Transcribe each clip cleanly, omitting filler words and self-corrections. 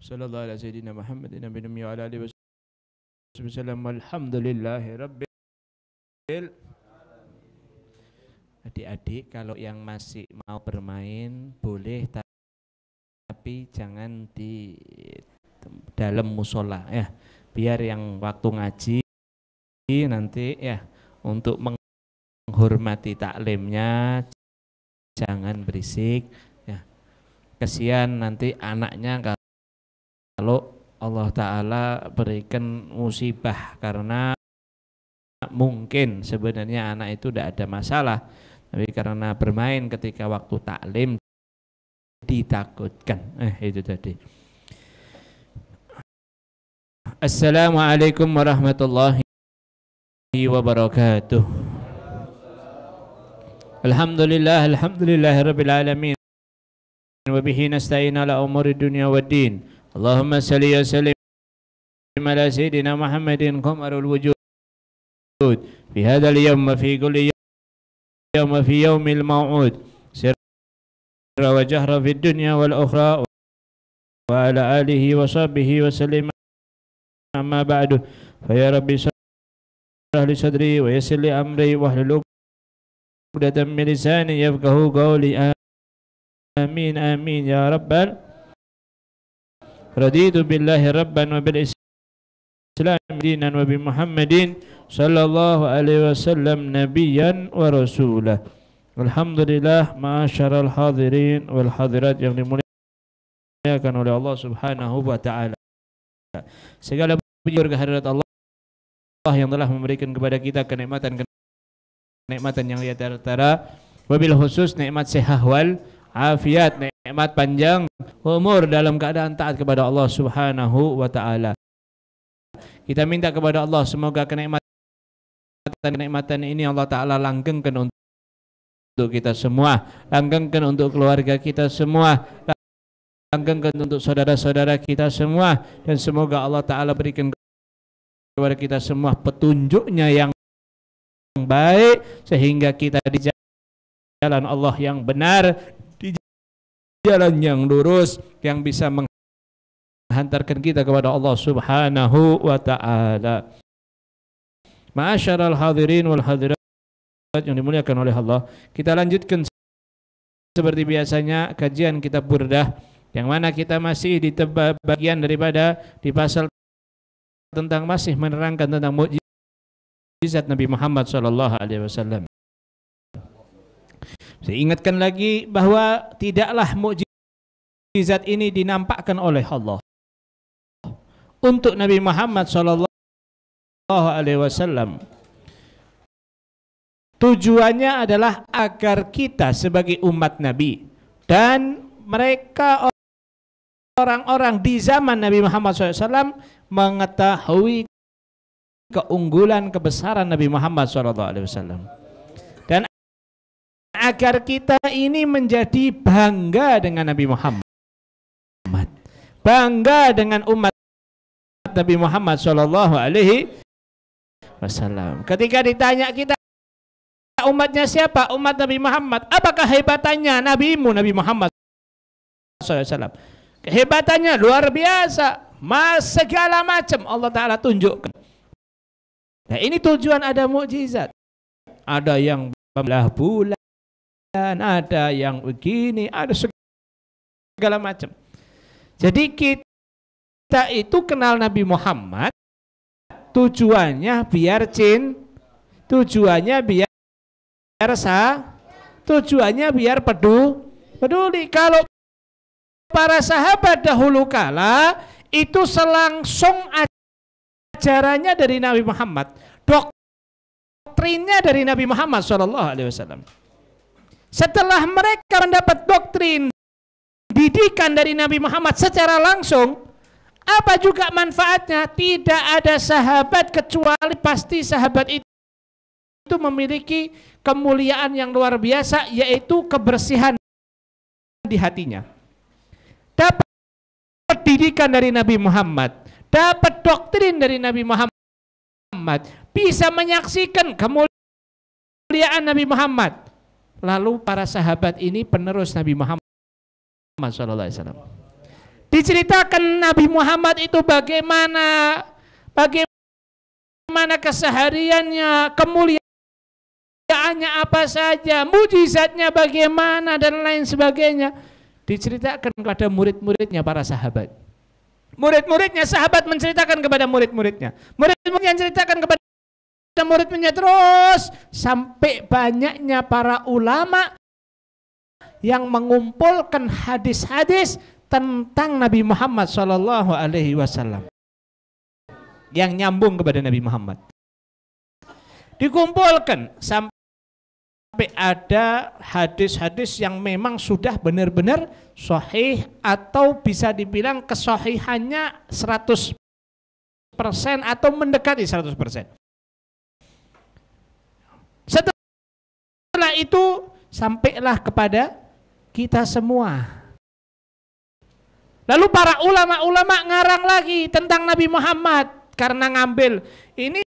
Sallallahu alaihi sayyidina Muhammadin nabiyyi wa ala alihi wasallam. Alhamdulillahi rabbil. Adik-adik kalau yang masih mau bermain boleh, tapi jangan di dalam musola ya, biar yang waktu ngaji nanti ya, untuk menghormati taklimnya jangan berisik ya, kesian nanti anaknya kalau Allah Ta'ala berikan musibah, karena mungkin sebenarnya anak itu tidak ada masalah, tapi karena bermain ketika waktu taklim ditakutkan. Itu tadi. Assalamualaikum warahmatullahi wabarakatuh. Alhamdulillah, alhamdulillahirabbil alamin. Wa bihi nasta'in ala umuri dunya waddin. Allahumma salli wa sallim ala sayyidina Muhammadin qamarul wujud fi hadzal yawm wa fi kulli yawm wa fi yawmil maw'ud sirra wa jahra fid dunya wal ukhra wa ala alihi wa sahbihi wa sallim. Amma ba'du, fa ya rabbi shrah li sadri wa yassir li amri wahlul 'uqdatam min lisani yafqahu qawli. Amin amin ya rabbal. Raditu billahi rabban wa bil islam dinan wa bi Muhammadin sallallahu alaihi wasallam nabiyyan wa rasulah. Alhamdulillah, ma'asyaral hadirin wal hadirat yang dimuliakan oleh Allah Subhanahu wa taala. Segala puji kehadirat Allah yang telah memberikan kepada kita kenikmatan yang lihat antara, wabil khusus nikmat sehat wal afiat, nikmat panjang umur dalam keadaan taat kepada Allah Subhanahu wa taala. Kita minta kepada Allah semoga kenikmatan ini Allah taala langgengkan untuk kita semua, langgengkan untuk keluarga kita semua, langgengkan untuk saudara-saudara kita semua, dan semoga Allah taala berikan kepada kita semua petunjuknya yang baik sehingga kita di jalan Allah yang benar, di jalan yang lurus yang bisa menghantarkan kita kepada Allah Subhanahu wa taala. Ma'asyaral hadirin wal hadirat yang dimuliakan oleh Allah, kita lanjutkan seperti biasanya kajian kitab Burdah, yang mana kita masih di bagian daripada di pasal tentang masih menerangkan tentang mukjizat Nabi Muhammad sallallahu alaihi wasallam. Saya ingatkan lagi bahwa tidaklah mukjizat ini dinampakkan oleh Allah untuk Nabi Muhammad sallallahu alaihi wasallam. Tujuannya adalah agar kita sebagai umat Nabi dan mereka orang-orang di zaman Nabi Muhammad SAW mengetahui keunggulan kebesaran Nabi Muhammad SAW, dan agar kita ini menjadi bangga dengan Nabi Muhammad, bangga dengan umat Nabi Muhammad SAW. Ketika ditanya kita umatnya siapa? Umat Nabi Muhammad. Apakah hebatannya nabimu Nabi Muhammad SAW? Kehebatannya luar biasa, segala macam Allah Ta'ala tunjukkan. Nah, ini tujuan ada mukjizat. Ada yang belah bulan, ada yang begini, ada segala macam. Jadi kita itu kenal Nabi Muhammad tujuannya biar tujuannya biar tujuannya biar peduli. Kalau para sahabat dahulu kala itu selangsung ajarannya dari Nabi Muhammad, doktrinnya dari Nabi Muhammad SAW. Setelah mereka mendapat doktrin, didikan dari Nabi Muhammad secara langsung, apa juga manfaatnya? Tidak ada sahabat kecuali pasti sahabat itu memiliki kemuliaan yang luar biasa, yaitu kebersihan di hatinya. Dapat didikan dari Nabi Muhammad, dapat doktrin dari Nabi Muhammad, bisa menyaksikan kemuliaan Nabi Muhammad. Lalu para sahabat ini penerus Nabi Muhammad SAW. Diceritakan Nabi Muhammad itu bagaimana kesehariannya, kemuliaannya apa saja, mujizatnya bagaimana dan lain sebagainya. Diceritakan kepada murid-muridnya para sahabat. Murid-muridnya sahabat menceritakan kepada murid-muridnya. Murid-muridnya menceritakan kepada murid-muridnya, terus sampai banyaknya para ulama yang mengumpulkan hadis-hadis tentang Nabi Muhammad Sallallahu Alaihi Wasallam yang nyambung kepada Nabi Muhammad. Dikumpulkan sampai ada hadis-hadis yang memang sudah benar-benar sahih atau bisa dibilang kesahihannya 100% atau mendekati 100%. Setelah itu sampailah kepada kita semua. Lalu para ulama-ulama ngarang lagi tentang Nabi Muhammad karena ngambil ini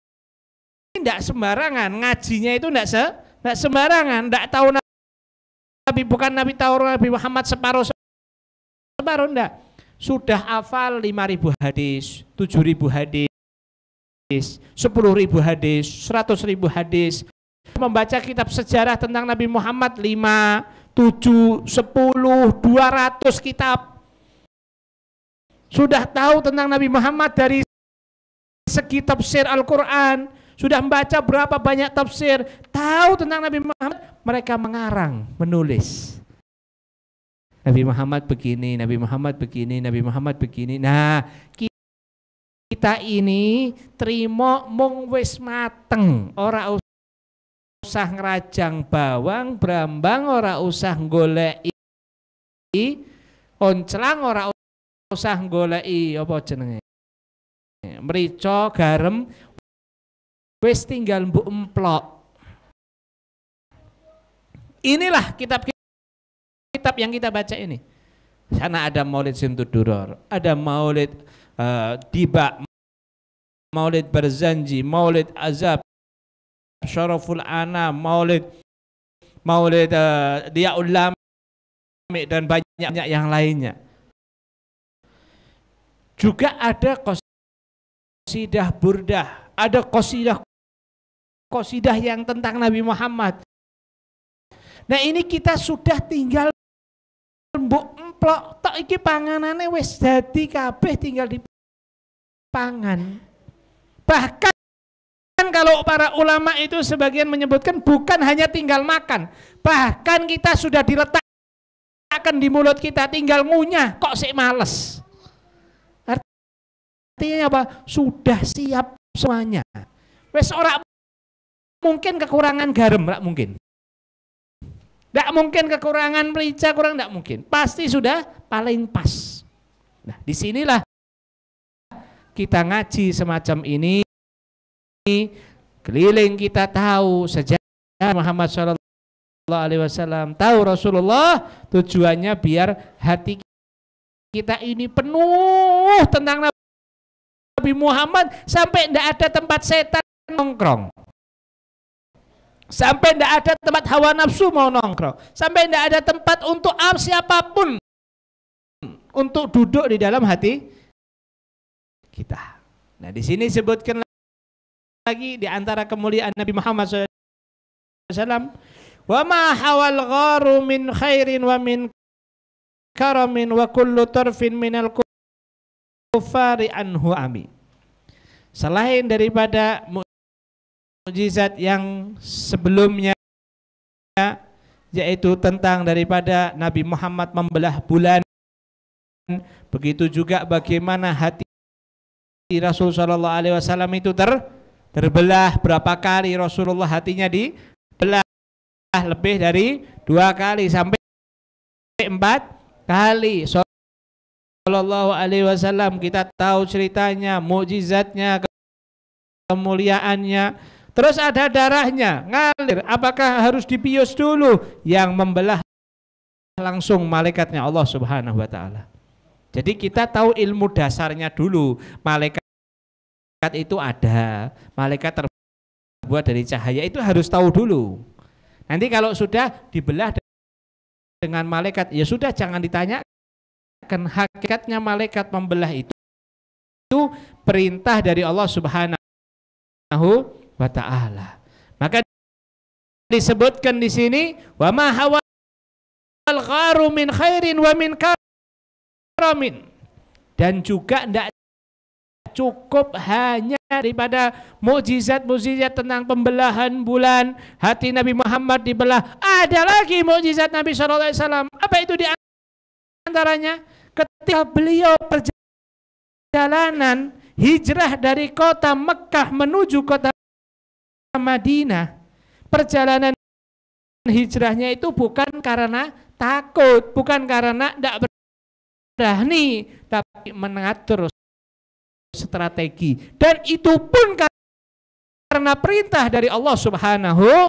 tidak sembarangan, ngajinya itu tidak sembarangan, tidak tahu Nabi, bukan Nabi tahu Nabi Muhammad separuh enggak. Sudah hafal 5.000 hadis, 7.000 hadis, 10.000 hadis, 100.000 hadis. Membaca kitab sejarah tentang Nabi Muhammad 5, 7, 10, 200 kitab. Sudah tahu tentang Nabi Muhammad dari segi tafsir Al-Quran, sudah membaca berapa banyak tafsir, tahu tentang Nabi Muhammad, mereka mengarang, menulis. Nabi Muhammad begini, Nabi Muhammad begini, Nabi Muhammad begini. Nah, kita ini terima mung wis mateng, ora usah ngerajang bawang, brambang, ora usah goleki onclang, ora usah goleki apa jenenge merica, garam, wis tinggal mbok emplok. Inilah kitab yang kita baca ini. Sana ada Maulid Simtuduror, ada Maulid Diba, Maulid Barzanji, Maulid Azab, Syaraful Anam, Maulid Diyaul Lami, dan banyak yang lainnya. Juga ada qasidah burdah, ada qasidah yang tentang Nabi Muhammad. Nah, ini kita sudah tinggal mbok emplok tok, iki panganane wis dadi kabeh, tinggal dipangan. Bahkan kalau para ulama itu sebagian menyebutkan bukan hanya tinggal makan, bahkan kita sudah diletakkan di mulut kita, tinggal ngunyah kok sik males. Artinya apa? Sudah siap semuanya. Wes ora mungkin kekurangan garam, ora mungkin. Tidak mungkin kekurangan merica, kurang tidak mungkin. Pasti sudah paling pas. Nah, disinilah kita ngaji semacam ini, keliling kita tahu sejarah Muhammad SAW, tahu Rasulullah, tujuannya biar hati kita ini penuh tentang Nabi Muhammad sampai tidak ada tempat setan nongkrong. Sampai tidak ada tempat hawa nafsu mau nongkrong, sampai tidak ada tempat untuk siapapun untuk duduk di dalam hati kita. Nah, di sini sebutkan lagi di antara kemuliaan Nabi Muhammad SAW, wa ma hawal gharu min khairin wa min karamin wa kullu tarfin minal kufari anhu ami. Selain daripada mukjizat yang sebelumnya, yaitu tentang daripada Nabi Muhammad membelah bulan, begitu juga bagaimana hati Rasul Shallallahu Alaihi Wasallam itu terbelah berapa kali. Rasulullah hatinya dibelah lebih dari 2 kali sampai 4 kali. Shallallahu Alaihi Wasallam kita tahu ceritanya, mukjizatnya, kemuliaannya. Terus ada darahnya ngalir, apakah harus dibius dulu? Yang membelah langsung malaikatnya Allah Subhanahu wa taala. Jadi kita tahu ilmu dasarnya dulu. Malaikat itu ada, malaikat terbuat dari cahaya, itu harus tahu dulu. Nanti kalau sudah dibelah dengan malaikat, ya sudah, jangan ditanyakan menceritakan hakikatnya malaikat membelah itu perintah dari Allah Subhanahu wa taala. Maka disebutkan di sini wa ma hawal gharu min khairin wa min karamin, dan juga tidak cukup hanya daripada mukjizat-mukjizat tentang pembelahan bulan, hati Nabi Muhammad dibelah. Ada lagi mukjizat Nabi SAW. Apa itu di antaranya? Ketika beliau perjalanan hijrah dari kota Mekah menuju kota Madinah, perjalanan hijrahnya itu bukan karena takut, bukan karena tidak berani, tapi mengatur strategi, dan itu pun karena perintah dari Allah Subhanahu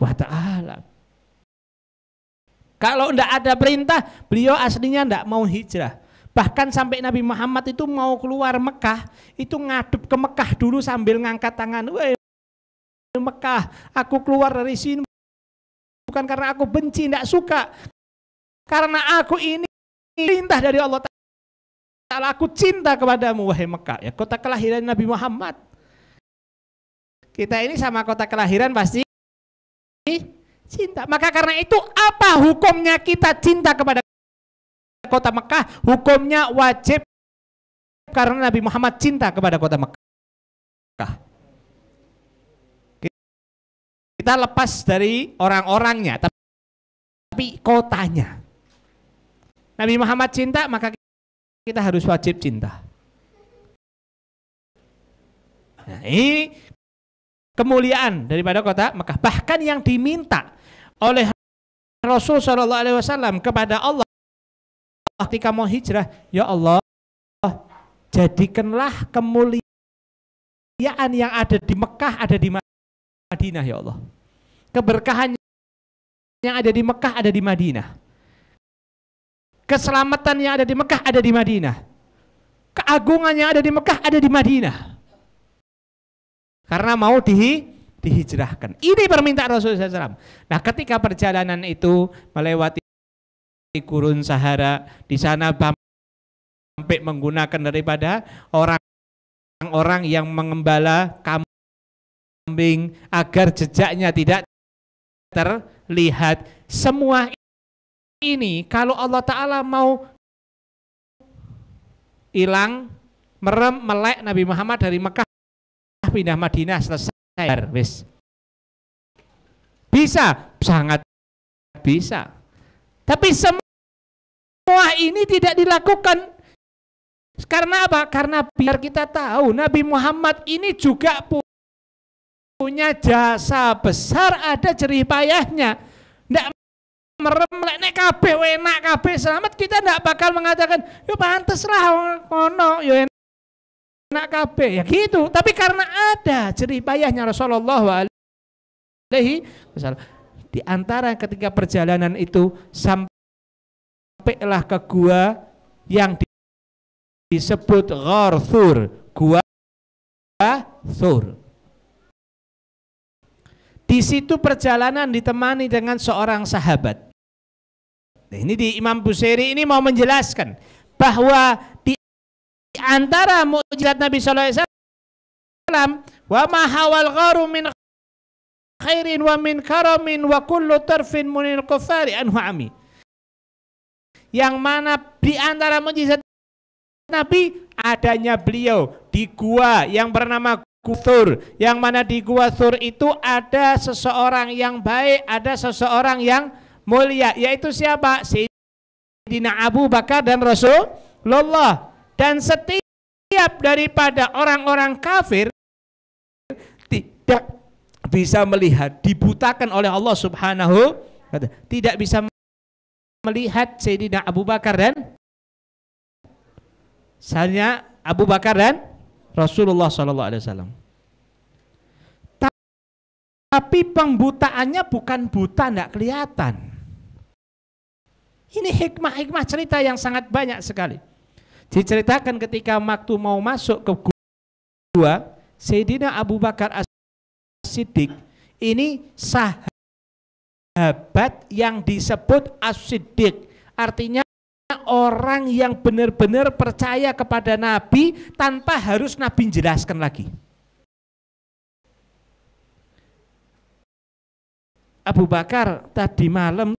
wa taala. Kalau tidak ada perintah, beliau aslinya tidak mau hijrah. Bahkan sampai Nabi Muhammad itu mau keluar Mekah, itu ngadep ke Mekah dulu sambil ngangkat tangan. Weh Mekah, aku keluar dari sini bukan karena aku benci, tidak suka, karena aku ini perintah dari Allah Ta'ala, aku cinta kepadamu wahai Mekah, ya kota kelahiran Nabi Muhammad. Kita ini sama kota kelahiran pasti cinta. Maka karena itu apa hukumnya kita cinta kepada kota Mekah? Hukumnya wajib, karena Nabi Muhammad cinta kepada kota Mekah. Kita lepas dari orang-orangnya, tapi kotanya. Nabi Muhammad cinta, maka kita harus wajib cinta. Nah, ini kemuliaan daripada kota Mekah. Bahkan yang diminta oleh Rasul SAW kepada Allah ketika mau hijrah, ya Allah, jadikanlah kemuliaan yang ada di Mekah ada di Madinah, ya Allah. Keberkahan yang ada di Mekah ada di Madinah. Keselamatan yang ada di Mekah ada di Madinah. Keagungan yang ada di Mekah ada di Madinah. Karena mau dihijrahkan. Ini permintaan Rasulullah SAW. Nah, ketika perjalanan itu melewati gurun Sahara, di sana sampai menggunakan daripada orang-orang yang mengembala kambing agar jejaknya tidak terlihat. Semua ini kalau Allah Ta'ala mau hilang, merem, melek Nabi Muhammad dari Mekah pindah Madinah, selesai. Bisa, sangat bisa. Tapi semua ini tidak dilakukan. Karena apa? Karena biar kita tahu Nabi Muhammad ini juga punya jasa besar, ada jerih payahnya. Tidak meremlek nek kabeh enak kabeh selamat, kita tidak bakal mengatakan yo pantaslah kono yo enak kabeh ya gitu. Tapi karena ada jerih payahnya Rasulullah SAW, di antara ketika perjalanan itu sampailah ke gua yang disebut Ghar Thur, gua Thur. Di situ perjalanan ditemani dengan seorang sahabat. Nah, ini di Imam Busiri ini mau menjelaskan bahwa di antara mukjizat Nabi SAW, wa ma hawal gharu min khairin wa min karamin wa kullu tarfin munil kufari anhu ami. Yang mana di antara mukjizat Nabi adanya beliau di gua yang bernama Thur, yang mana di gua Thur itu ada seseorang yang baik, ada seseorang yang mulia, yaitu siapa? Sayyidina Abu Bakar dan Rasulullah. Dan setiap daripada orang-orang kafir tidak bisa melihat, dibutakan oleh Allah Subhanahu, tidak bisa melihat Sayyidina Abu Bakar dan misalnya Abu Bakar dan Rasulullah SAW. Tapi pembutaannya bukan buta tidak kelihatan. Ini hikmah-hikmah cerita yang sangat banyak sekali. Diceritakan ketika waktu mau masuk ke gua, Sayyidina Abu Bakar As-Siddiq ini sahabat yang disebut As-Siddiq, artinya adalah orang yang benar-benar percaya kepada Nabi tanpa harus Nabi jelaskan lagi. Abu Bakar tadi malam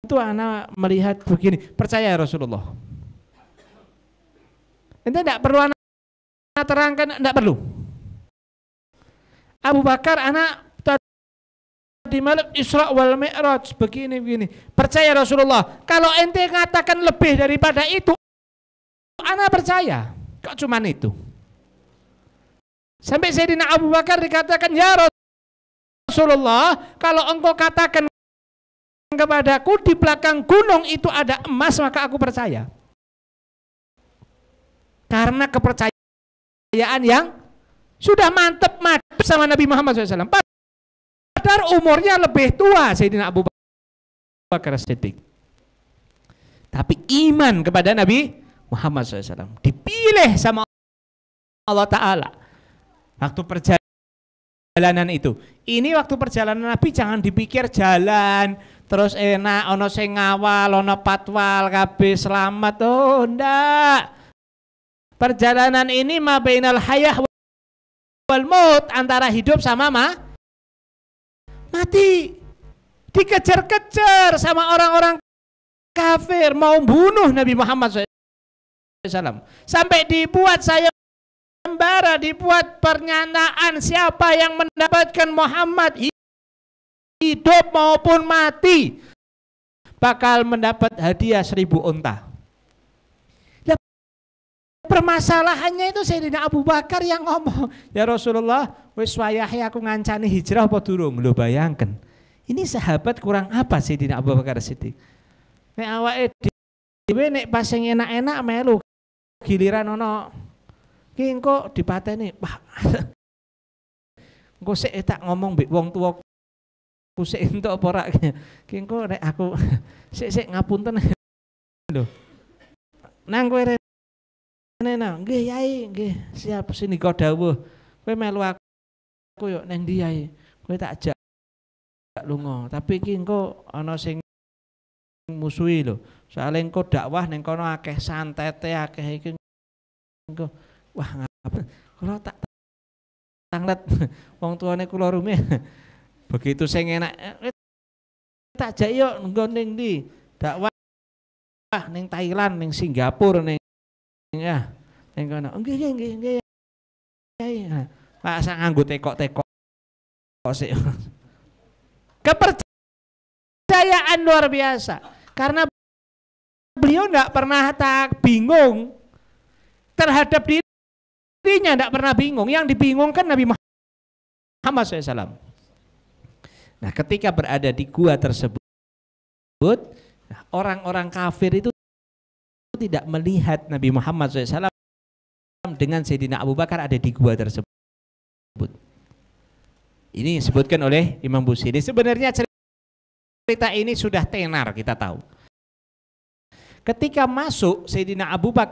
itu anak melihat begini, percaya Rasulullah. Ente tidak perlu anak terangkan, tidak perlu. Abu Bakar anak tadi malam Isra wal Mi'raj begini. Percaya Rasulullah. Kalau ente katakan lebih daripada itu, anak percaya. Kok cuman itu? Sampai Sayyidina Abu Bakar dikatakan, ya Rasulullah, kalau engkau katakan kepadaku di belakang gunung itu ada emas, maka aku percaya. Karena kepercayaan yang sudah mantep sama Nabi Muhammad SAW. Padahal umurnya lebih tua Sayyidina Abu Bakar Siddiq. Tapi iman kepada Nabi Muhammad SAW dipilih sama Allah Ta'ala. Waktu perjalanan itu. Ini waktu perjalanan Nabi jangan dipikir jalan terus enak, ono sing ngawal, ono patwal, kabeh selamat. Oh, ndak. Perjalanan ini ma bainal hayah wal maut, antara hidup sama mati. Dikejar-kejar sama orang-orang kafir mau bunuh Nabi Muhammad SAW. Sampai dibuat sayembara, dibuat pernyataan siapa yang mendapatkan Muhammad hidup maupun mati bakal mendapat hadiah 1000 unta. Permasalahannya itu Sayyidina Abu Bakar yang ngomong, ya Rasulullah, wis wayahe aku ngancani hijrah apa durung? Lho bayangkan. Ini sahabat kurang apa Sayyidina Abu Bakar Siddiq? Nek awake dhewe nek pas sing enak-enak melu, giliran ono ki engko dipateni, Pak. Engko sik tak ngomong mbek wong tuwa ku sik entuk apa ora. Ki engko nek aku sik ngapunten lho. Nang kowe nena, nggih Yai, nggih, siap sini kau dawuh. Kowe melu aku yo nang ndi Yai? Kowe tak ajak lunga, tapi iki engko ana sing musuhi lho. Soale engko dakwah ning kono akeh santete, akeh iki engko wah ngapa? Kula tak tanglet wong tuane kula rumeh. Begitu sing enak tak ajak yo nggo ning ndi? Dakwah ning Thailand, ning Singapura, ning ya, yang kono, nggih. Pak sak nganggo tekok-tekok sik. Kepercayaan luar biasa. Karena beliau enggak pernah bingung terhadap dirinya, enggak pernah bingung. Yang dibingungkan Nabi Muhammad SAW. Nah, ketika berada di gua tersebut, orang-orang kafir itu tidak melihat Nabi Muhammad SAW dengan Sayyidina Abu Bakar ada di gua tersebut. Ini disebutkan oleh Imam Busiri. Sebenarnya cerita ini sudah tenar, kita tahu. Ketika masuk Sayyidina Abu Bakar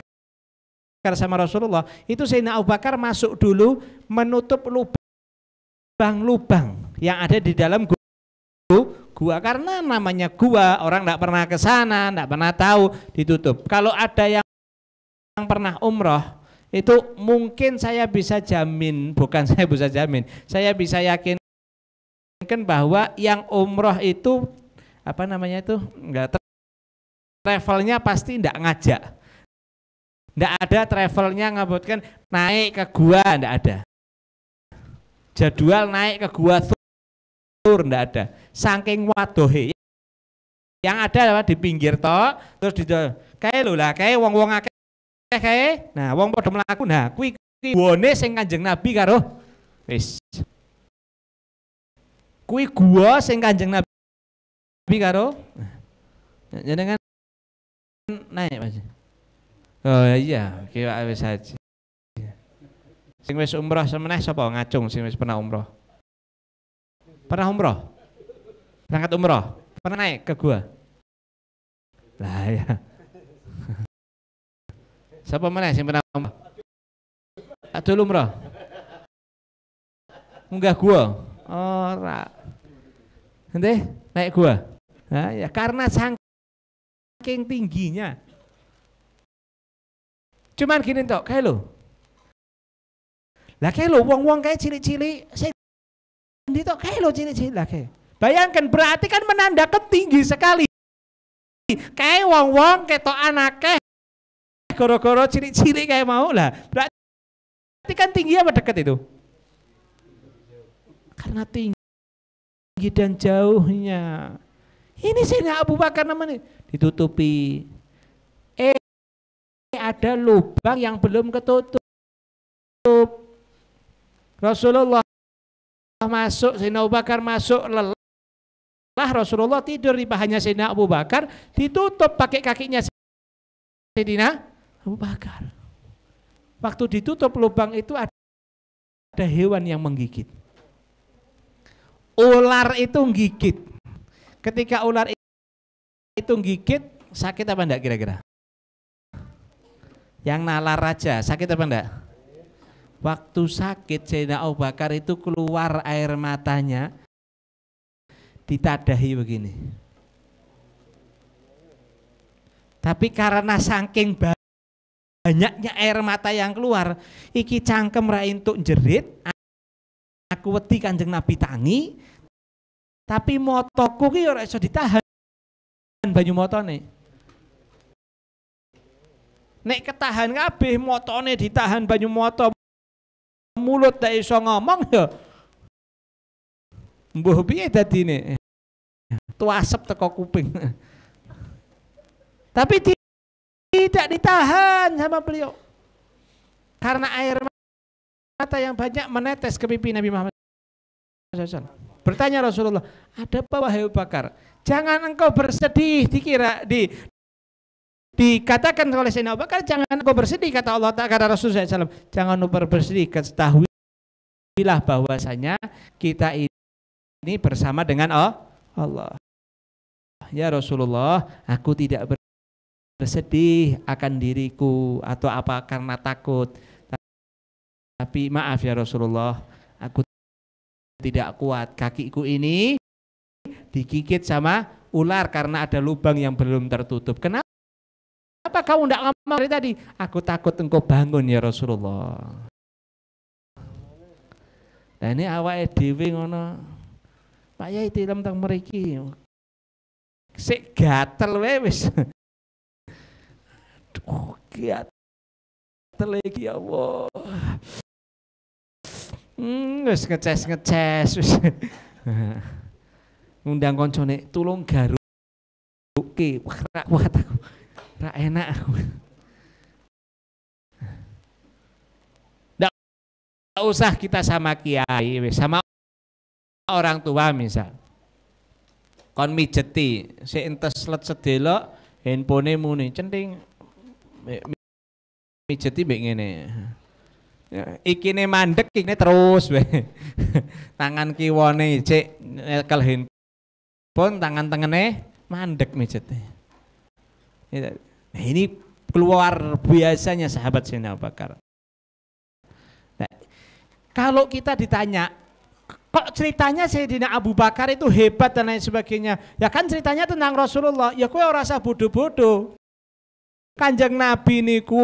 sama Rasulullah, itu Sayyidina Abu Bakar masuk dulu menutup lubang-lubang yang ada di dalam gua, karena namanya gua, orang tidak pernah ke sana, tidak pernah tahu, ditutup. Kalau ada yang pernah umroh, itu mungkin saya bisa jamin, bukan saya bisa jamin, saya bisa yakinkan bahwa yang umroh itu apa namanya itu enggak, travelnya pasti tidak ngajak, tidak ada travelnya ngabutkan naik ke gua, tidak ada jadwal naik ke gua enggak ada, saking wadohe yang ada di pinggir tok, terus di kae lho lah, kae wong-wong akeh kae, nah wong padha mlaku, nah kuwi guwane sing Kanjeng Nabi karo wis, kuwi gua sing Kanjeng Nabi karo jenengan naik Mas. Oh iya, kira wis aja. Sing wis umroh semeneh sapa ngacung sing wis pernah umroh? Pernah umroh? Berangkat umroh? Pernah naik ke gua? Lah ya. Siapa mana yang pernah umroh? Adul umroh? Munggah gua? Ora. Ente naik gua? Nah, ya karena saking tingginya. Cuman gini tok, kayak lo. Lah kayak lo wong-wong kayak cilik-cilik, sing ndi tok kayak lo cilik-cilik lah kayak. Bayangkan berarti kan menandakan tinggi sekali. Kayak wong-wong ketok anake goro-goro cilik-cilik kayak mau lah. Berarti kan tinggi apa dekat itu? Karena tinggi dan jauhnya. Ini Sayyidina Abu Bakar namanya ditutupi. Ada lubang yang belum ketutup. Rasulullah masuk, Sayyidina Abu Bakar masuk lelah. Rasulullah tidur di pahanya Sayyidina Abu Bakar, ditutup pakai kakinya Sayyidina Abu Bakar. Waktu ditutup lubang itu ada hewan yang menggigit. Ular itu gigit. Ketika ular itu gigit, sakit apa enggak kira-kira? Yang nalar raja, sakit apa enggak? Waktu sakit Sayyidina Abu Bakar itu keluar air matanya, ditadahi begini. Tapi karena saking banyaknya air mata yang keluar, iki cangkem ra entuk jerit, aku wedi Kanjeng Nabi tangi, tapi motoku ki ora iso ditahan banyu motone. Nek ketahan kabeh motone ditahan banyu moto, mulut tak iso ngomong ya. Mbuh piye dadine? Tuasep teko kuping. Tapi tidak ditahan sama beliau. Karena air mata yang banyak menetes ke pipi Nabi Muhammad SAW. Bertanya Rasulullah, ada apa wahai Abu Bakar? Jangan engkau bersedih, dikatakan oleh Sayyidina Abu Bakar, jangan engkau bersedih, kata Allah Ta'ala, kata Rasulullah SAW, jangan engkau bersedih, ketahuilah bahwasanya kita ini bersama dengan Allah. Ya Rasulullah, aku tidak bersedih akan diriku atau apa karena takut. Tapi maaf ya Rasulullah, aku tidak kuat. Kakiku ini digigit sama ular karena ada lubang yang belum tertutup. Kenapa kau tidak ngomong dari tadi? Aku takut engkau bangun ya Rasulullah. Nah ini awake dhewe ngono. Pak Yai tilem teng mriki. Sik gatel wae wis. Aduh, gatel iki ya Allah. Wis ngeces wis. Ngundang koncone tulung garuke. Wah, ra kuat aku. Ra enak aku. Nggak usah kita sama kiai, sama orang tua misal. Kon mijeti, sik entes let sedelok handphone muni centing mijeti mbek ngene. Ikine mandek ikine terus we. Tangan kiwane cek nyekel handphone, tangan tengene mandek mijeti. Nah, ini keluar biasanya sahabat Sayyidina Abu Bakar. Nah, kalau kita ditanya kok ceritanya Sayyidina Abu Bakar itu hebat dan lain sebagainya, ya kan ceritanya tentang Rasulullah, ya kowe ora usah bodoh-bodoh. Kanjeng Nabi niku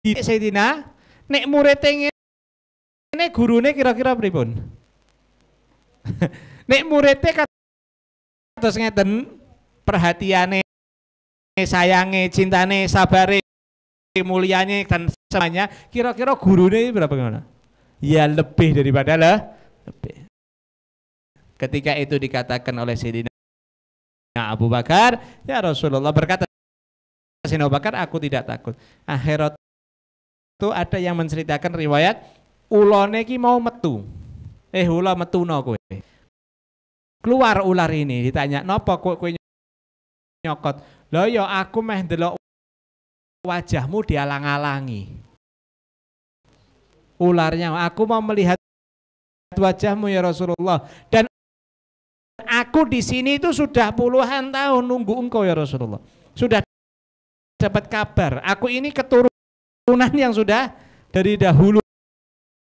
di Sayyidina nek murid ngene gurune kira-kira pripun? Nek muridnya kados ngeten perhatiane, sayange, cintane, sabare, mulianya dan semuanya, kira-kira gurune berapa gimana? Ya lebih daripada lebih. Ketika itu dikatakan oleh Sayyidina Abu Bakar, ya Rasulullah berkata Sayyidina Abu Bakar, aku tidak takut. Akhirat itu ada yang menceritakan riwayat ulone ki mau metu. Ula metuno kowe. Keluar ular ini, ditanya, "Napa kowe nyokot?" "Lah ya aku meh ndelok wajahmu dialang-alangi." Ularnya, "Aku mau melihat wajahmu ya Rasulullah, dan aku di sini itu sudah puluhan tahun nunggu engkau ya Rasulullah. Sudah dapat kabar, aku ini keturunan yang sudah dari dahulu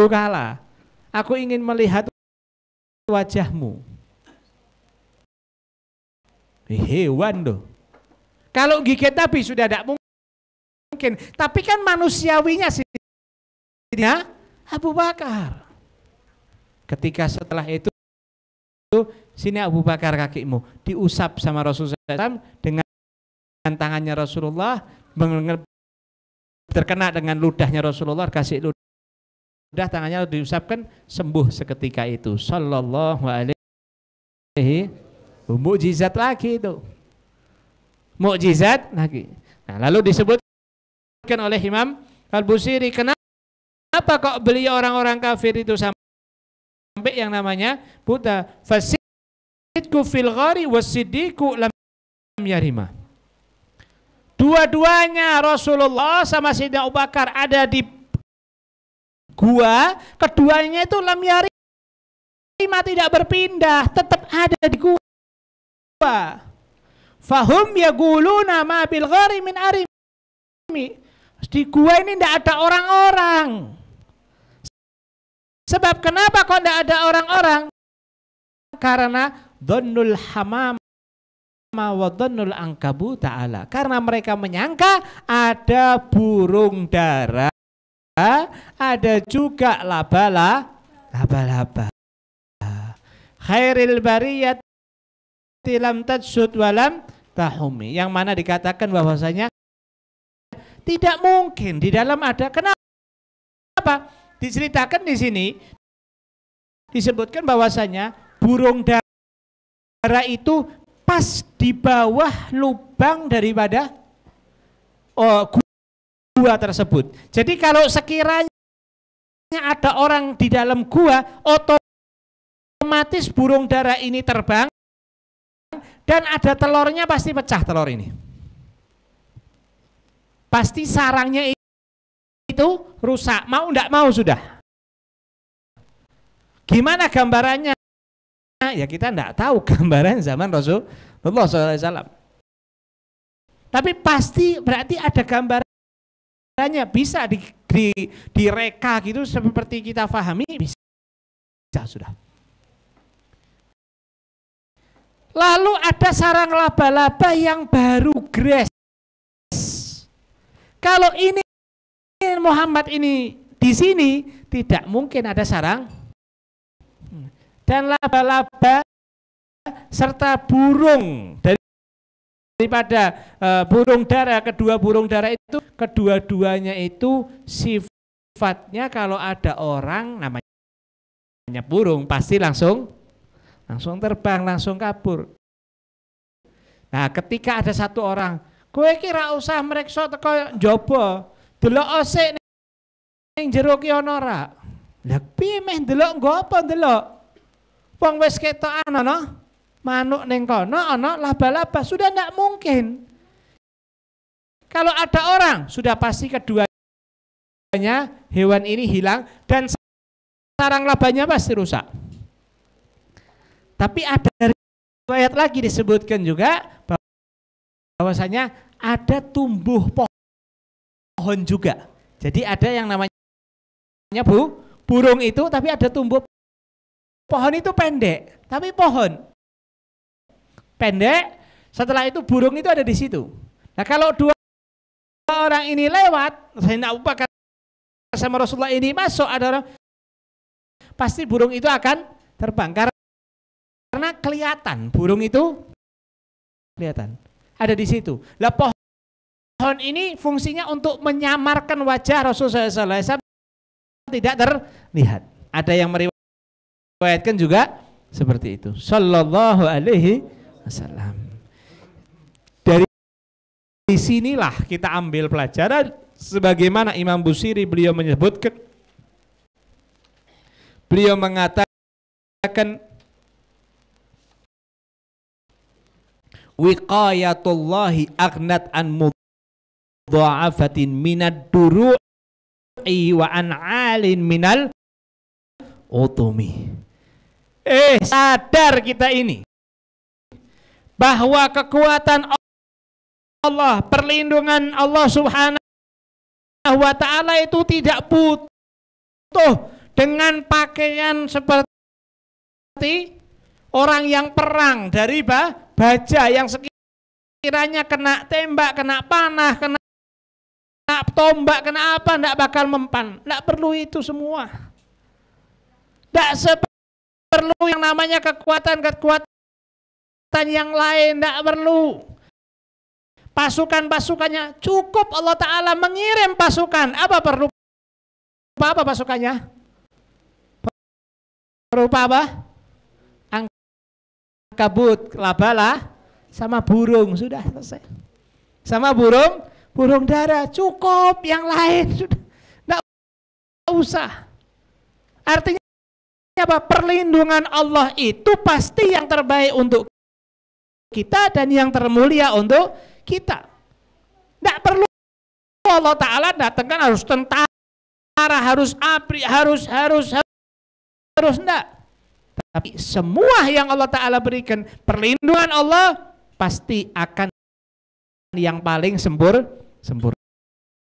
kala. Aku ingin melihat wajahmu." Hewan loh. Kalau gigit Nabi sudah tidak mungkin mungkin. Tapi kan manusiawinya Sayyidina Abu Bakar. Ketika setelah itu, sini Abu Bakar kakimu, diusap sama Rasulullah SAW dengan tangannya Rasulullah, terkena dengan ludahnya Rasulullah, kasih ludah, tangannya diusapkan, sembuh seketika itu. Sallallahu alaihi, mukjizat lagi itu. Mukjizat lagi. Nah, lalu disebutkan oleh Imam Al-Busiri, kenapa kok beliau orang-orang kafir itu sampai yang namanya buta? Fasidku fil ghari wasiddiqu lam yarima. Dua-duanya Rasulullah sama Sayyidina Abu Bakar ada di gua, keduanya itu lam yarima, tidak berpindah, tetap ada di gua. Fahum yaquluna ma bil ghari min arimi. Di gua ini tidak ada orang-orang. Sebab kenapa kok tidak ada orang-orang? Karena dhannul hamam wa dhannul ankabut ta'ala. Karena mereka menyangka ada burung dara, ada juga laba-laba. Khairil bariyat lam tadsud walam tahumi. Yang mana dikatakan bahwasanya tidak mungkin di dalam ada. Kenapa? Diceritakan di sini disebutkan bahwasanya burung dara itu pas di bawah lubang daripada gua tersebut. Jadi kalau sekiranya ada orang di dalam gua, otomatis burung dara ini terbang dan ada telurnya, pasti pecah telur ini. Pasti sarangnya itu rusak, mau enggak mau sudah. Gimana gambarannya? Ya kita enggak tahu gambaran zaman Rasulullah SAW. Tapi pasti berarti ada gambarannya, bisa direka gitu seperti kita pahami, bisa sudah. Lalu ada sarang laba-laba yang baru gres. Kalau ini Muhammad ini di sini tidak mungkin ada sarang, dan laba-laba serta burung daripada burung dara, kedua burung dara itu kedua-duanya itu sifatnya kalau ada orang namanya burung pasti langsung terbang, langsung kabur. Nah, ketika ada satu orang, kowe kira usah mreksa teko njaba, delok osik ning jero ki ana ora. Lah piye meh ndelok nggo apa ndelok? Wong wis ketokan ana manuk ning kono, ana laba-laba, sudah ndak mungkin. Kalau ada orang, sudah pasti keduanya hewan ini hilang dan sarang labanya pasti rusak. Tapi ada riwayat lagi disebutkan juga bahwasanya ada tumbuh pohon juga. Jadi ada yang namanya burung itu, tapi ada tumbuh pohon itu pendek, tapi pohon pendek. Setelah itu burung itu ada di situ. Nah kalau dua orang ini lewat, Sayyidina Abu Bakar sama Rasulullah ini masuk, ada orang, pasti burung itu akan terbang karena kelihatan, burung itu kelihatan ada di situ. Lah pohon ini fungsinya untuk menyamarkan wajah Rasulullah SAW tidak terlihat. Ada yang meriwayatkan juga seperti itu. Sallallahu alaihi wasallam. Dari sinilah kita ambil pelajaran sebagaimana Imam Busiri beliau menyebutkan, beliau mengatakan wiqayatullahi aghnat an mudha'afatin minad duru'i wa an 'alin minal utumi. Sadar kita ini bahwa kekuatan Allah, perlindungan Allah Subhanahu wa ta'ala itu tidak butuh dengan pakaian seperti orang yang perang dari baja yang sekiranya kena tembak, kena panah, kena tombak, kena apa, tidak bakal mempan. Tidak perlu itu semua. Tidak perlu yang namanya kekuatan yang lain, tidak perlu. Pasukannya cukup Allah Ta'ala mengirim pasukan. Apa perlu? Apa pasukannya? Berupa apa? Ankabut, labalah, sama burung, sudah selesai. Sama burung dara, cukup, yang lain sudah. Tidak usah. Artinya apa? Perlindungan Allah itu pasti yang terbaik untuk kita dan yang termulia untuk kita. Tidak perlu Allah Ta'ala datangkan harus tentara, harus ABRI, harus enggak. Tapi semua yang Allah Ta'ala berikan, perlindungan Allah pasti akan yang paling sempurna.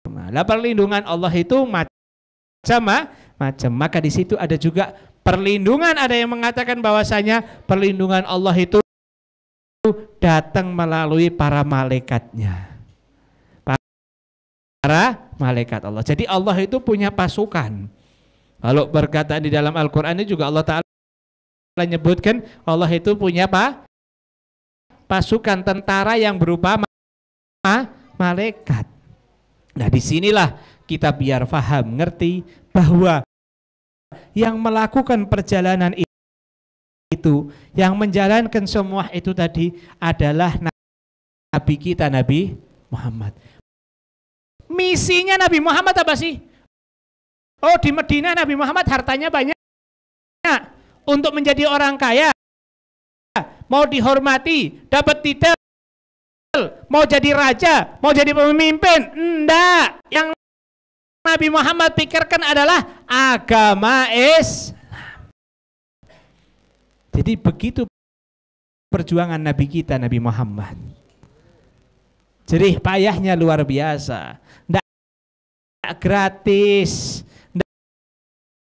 Nah, perlindungan Allah itu macam-macam. Maka di situ ada juga perlindungan, ada yang mengatakan bahwasanya perlindungan Allah itu datang melalui para malaikatnya. Para malaikat Allah. Jadi Allah itu punya pasukan. Kalau berkataan di dalam Al-Quran ini juga Allah Ta'ala menyebutkan Allah itu punya pasukan tentara yang berupa malaikat. Nah, disinilah kita biar paham, ngerti bahwa yang melakukan perjalanan itu, yang menjalankan semua itu tadi adalah Nabi kita, Nabi Muhammad. Misinya Nabi Muhammad apa sih? Oh, di Madinah Nabi Muhammad hartanya banyak untuk menjadi orang kaya, mau dihormati, dapat titel, mau jadi raja, mau jadi pemimpin. Enggak. Yang Nabi Muhammad pikirkan adalah agama Islam. Jadi begitu perjuangan Nabi kita, Nabi Muhammad. Jerih payahnya luar biasa. Tidak gratis,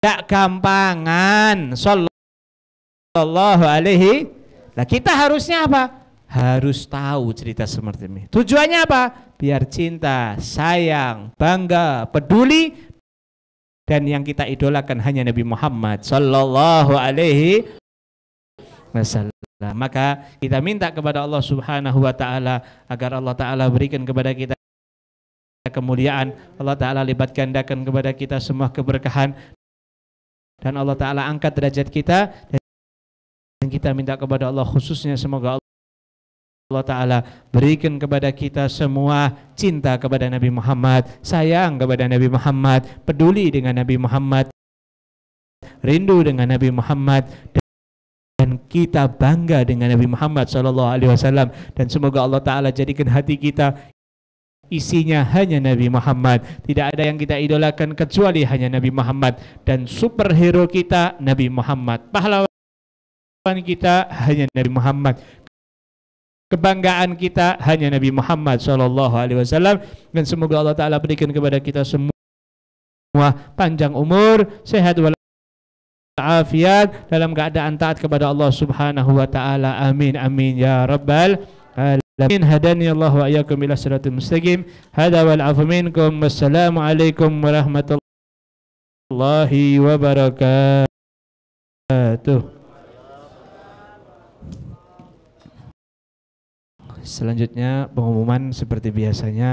tidak gampangan. Sallallahu alaihi. Nah, kita harusnya apa? Harus tahu cerita seperti ini. Tujuannya apa? Biar cinta, sayang, bangga, peduli, dan yang kita idolakan hanya Nabi Muhammad Sallallahu alaihi wasallam. Maka kita minta kepada Allah Subhanahu wa Ta'ala agar Allah Ta'ala berikan kepada kita kemuliaan, Allah Ta'ala lipat gandakan kepada kita semua keberkahan, dan Allah Ta'ala angkat derajat kita. Dan kita minta kepada Allah khususnya semoga Allah Ta'ala berikan kepada kita semua cinta kepada Nabi Muhammad, sayang kepada Nabi Muhammad, peduli dengan Nabi Muhammad, rindu dengan Nabi Muhammad, dan kita bangga dengan Nabi Muhammad SAW. Dan semoga Allah Ta'ala jadikan hati kita isinya hanya Nabi Muhammad. Tidak ada yang kita idolakan kecuali hanya Nabi Muhammad. Dan superhero kita Nabi Muhammad. Pahlawan kita hanya Nabi Muhammad. Kebanggaan kita hanya Nabi Muhammad SAW. Dan semoga Allah Ta'ala berikan kepada kita semua panjang umur, sehat walafiat, dalam keadaan taat kepada Allah Subhanahu wa Ta'ala. Amin amin ya rabbal alamin. Hadani Allah wa iyyakum ila siratal mustaqim. Hada wal afu minkum. Wassalamu alaikum warahmatullahi wabarakatuh. Selanjutnya pengumuman seperti biasanya.